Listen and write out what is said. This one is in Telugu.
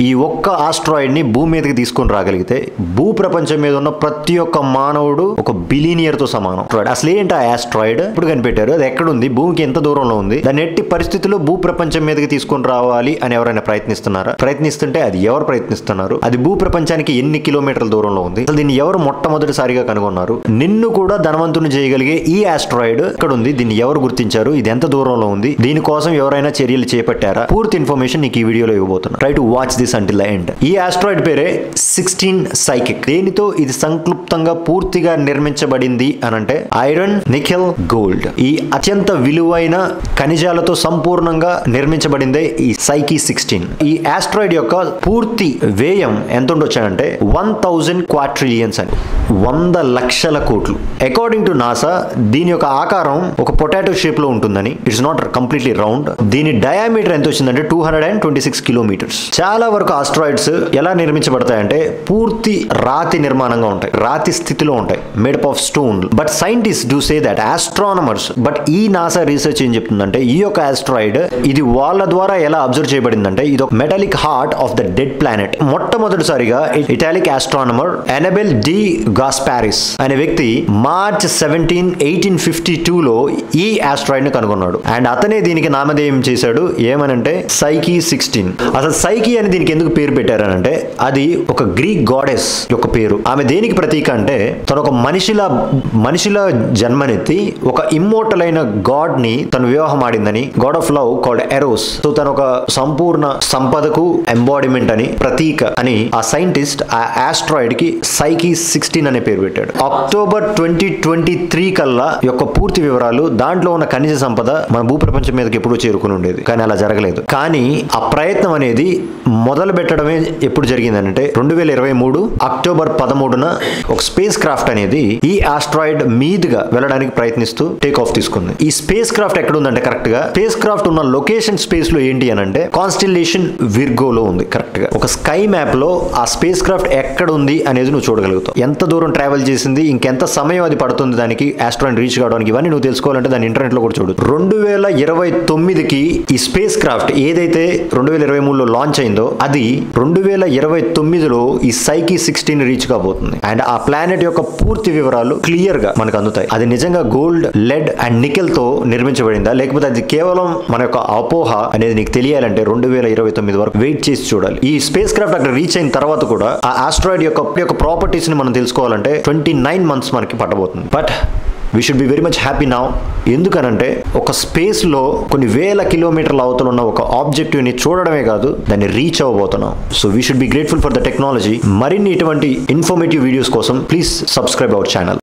ఈ ఒక్క ఆస్ట్రాయిడ్ ని భూమి మీదకి తీసుకొని రాగలిగితే భూ ప్రపంచం మీద ఉన్న ప్రతి ఒక్క మానవుడు ఒక బిలియనియర్ తో సమానం. అసలు ఏంటి ఆ ఆస్ట్రాయిడ్ ఇప్పుడు కనిపెట్టారు, అది ఎక్కడ ఉంది, భూమికి ఎంత దూరంలో ఉంది, దాన్ని ఎట్టి పరిస్థితుల్లో భూ ప్రపంచం మీదకి తీసుకొని రావాలి అని ఎవరైనా ప్రయత్నిస్తున్నారా? ప్రయత్నిస్తుంటే అది ఎవరు ప్రయత్నిస్తున్నారు? అది భూ ప్రపంచానికి ఎన్ని కిలోమీటర్ల దూరంలో ఉంది? అసలు దీన్ని ఎవరు మొట్టమొదటిసారిగా కనుగొన్నారు? నిన్ను కూడా ధనవంతుని చేయగలిగే ఈ ఆస్ట్రాయిడ్ ఎక్కడ ఉంది, దీన్ని ఎవరు గుర్తించారు, ఇది ఎంత దూరంలో ఉంది, దీనికోసం ఎవరైనా చర్యలు చేపట్టారా? పూర్తి ఇన్ఫర్మేషన్ నీకు ఈ వీడియోలో ఇవ్వబోతున్నా. Try to watch this until the end. ఈ ఆస్ట్రాయిడ్ పేరే 16 సైకిక్. దేనితో ఇది సంక్లుప్తంగా పూర్తిగా నిర్మించబడింది అనంటే ఐరన్, నికెల్, గోల్డ్. ఈ అత్యంత విలువైన ఖనిజాలతో సంపూర్ణంగా నిర్మించబడిందే ఈ సైకి 16. ఈ ఆస్ట్రాయిడ్ యొక్క పూర్తి వ్యయం ఎంత ఉండొచ్చానంటే 1000 క్వాట్రిలియన్స్ అని, 100 లక్షల కోట్లు. అకార్డింగ్ టు నాసా దీని యొక్క ఆకారం ఒక పొటాటో షేప్ లో ఉంటుందని, ఇట్స్ నాట్ కంప్లీట్లీ రౌండ్. దీని డయామీటర్ ఎంత వచ్చిందంటే 226 కిలోమీటర్స్. చాలా వరకు ఆస్ట్రాయిడ్స్ ఎలా నిర్మించబడతాయంటే పూర్తి రాతి నిర్మాణంగా ఉంటాయి, రాతి స్థితిలో ఉంటాయి, made of stone. But scientist do say that astronomers, but ఈ నాసా రీసెర్చ్ ఏం చెప్తుందంటే ఈ యొక్క ఆస్ట్రాయిడ్ ఇది వాళ్ళ ద్వారా ఎలా అబ్జర్వ్ చేయబడిందంటే ఇది ఒక metallic heart of the dead planet. మొట్టమొదటిసారిగా ఇటాలిక్ ఆస్ట్రానమర్ ఎనబెల్ డి గాస్పారిస్ అనే వ్యక్తి మార్చ్ 17, 1852 లో ఈ ఆస్ట్రాయిడ్ ని కనుగొన్నాడు. అండ్ అతనే దీనికి నామధేయం చేశాడు ఏమనంటే సైకి 16. అసలు సైకి అని దీనికి ఎందుకు పేరు పెట్టారనంటే అది ఒక గ్రీక్ గాడెస్ యొక్క పేరు. ఆమె దేనికి ప్రతీక అంటే తను ఒక మనిషిలా జన్మనెత్తి ఒక ఇమ్మోర్టల్ అయిన గాడ్ ని తను వివాహం ఆడిందని, god of love called Eros. So తను ఒక సంపూర్ణ సంపదకు ఎంబాడిమెంట్ అని, ప్రతీక అని ఆ సైంటిస్ట్ ఆ ఆస్ట్రాయిడ్ కి సైకి 16 అనే పేరు పెట్టాడు. అక్టోబర్ 2023 కల్లా యొక్క పూర్తి వివరాలు, దాంట్లో ఉన్న ఖనిజ సంపద మన భూప్రపంచం మీదకి ఎప్పుడూ చేరుకుని ఉండేది, కానీ అలా జరగలేదు. కానీ ఆ ప్రయత్నం అనేది మొదలు పెట్టడమే ఎప్పుడు జరిగిందంటే 2023 అక్టోబర్ 13న ఒక స్పేస్ క్రాఫ్ట్ అనేది ఈ ఆస్ట్రాయిడ్ మీదుగా వెళ్ళడానికి ప్రయత్నిస్తూ టేక్ ఆఫ్ తీసుకుంది. ఈ స్పేస్ క్రాఫ్ట్ ఎక్కడ ఉందంటే కరెక్ట్ గా స్పేస్ క్రాఫ్ట్ ఉన్న లొకేషన్ స్పేస్ లో ఏంటి అని అంటే కాన్స్టెలేషన్ విర్గోలో ఉంది. కరెక్ట్ గా ఒక స్కై మ్యాప్ లో ఆ స్పేస్ క్రాఫ్ట్ ఎక్కడ ఉంది అనేది నువ్వు చూడగలుగుతావు. ఎంత దూరం ట్రావెల్ చేసింది, ఇంకెంత సమయం అది పడుతుంది దానికి ఆస్ట్రాయిడ్ రీచ్ కావడానికి, ఇవన్నీ నువ్వు తెలుసుకోవాలంటే దాని ఇంటర్నెట్ లో కూడా చూడు. 2029కి ఈ స్పేస్ క్రాఫ్ట్ ఏదైతే 2023లో లాంచ్ అయిందో అది 2029లో ఈ సైకి 16 రీచ్ కాబోతుంది. అండ్ ఆ ప్లానెట్ యొక్క పూర్తి వివరాలు క్లియర్ గా మనకు అందుతాయి. అది నిజంగా గోల్డ్, లెడ్ అండ్ నికెల్ తో నిర్మించబడిందా, లేకపోతే అది కేవలం మన యొక్క అపోహ అనేది నీకు తెలియాలంటే 2029 వరకు వెయిట్ చేసి చూడాలి. ఈ స్పేస్ క్రాఫ్ట్ అక్కడ రీచ్ అయిన తర్వాత కూడా ఆ ఆస్ట్రాయిడ్ యొక్క ప్రాపర్టీస్ ని మనం తెలుసుకోవాలంటే 29 మంత్స్ మనకి పట్టబోతుంది. But we should be very much happy now. ఎందుకనంటే ఒక స్పేస్ లో కొన్ని వేల కిలోమీటర్ల అవతల ఉన్న ఒక ఆబ్జెక్టివ్ ని చూడడమే కాదు, దాన్ని రీచ్ అవ్వబోతున్నాం. So we should be grateful for the technology. మరిన్ని ఇటువంటి ఇన్ఫర్మేటివ్ వీడియోస్ కోసం ప్లీజ్ సబ్స్క్రైబ్ అవర్ ఛానల్.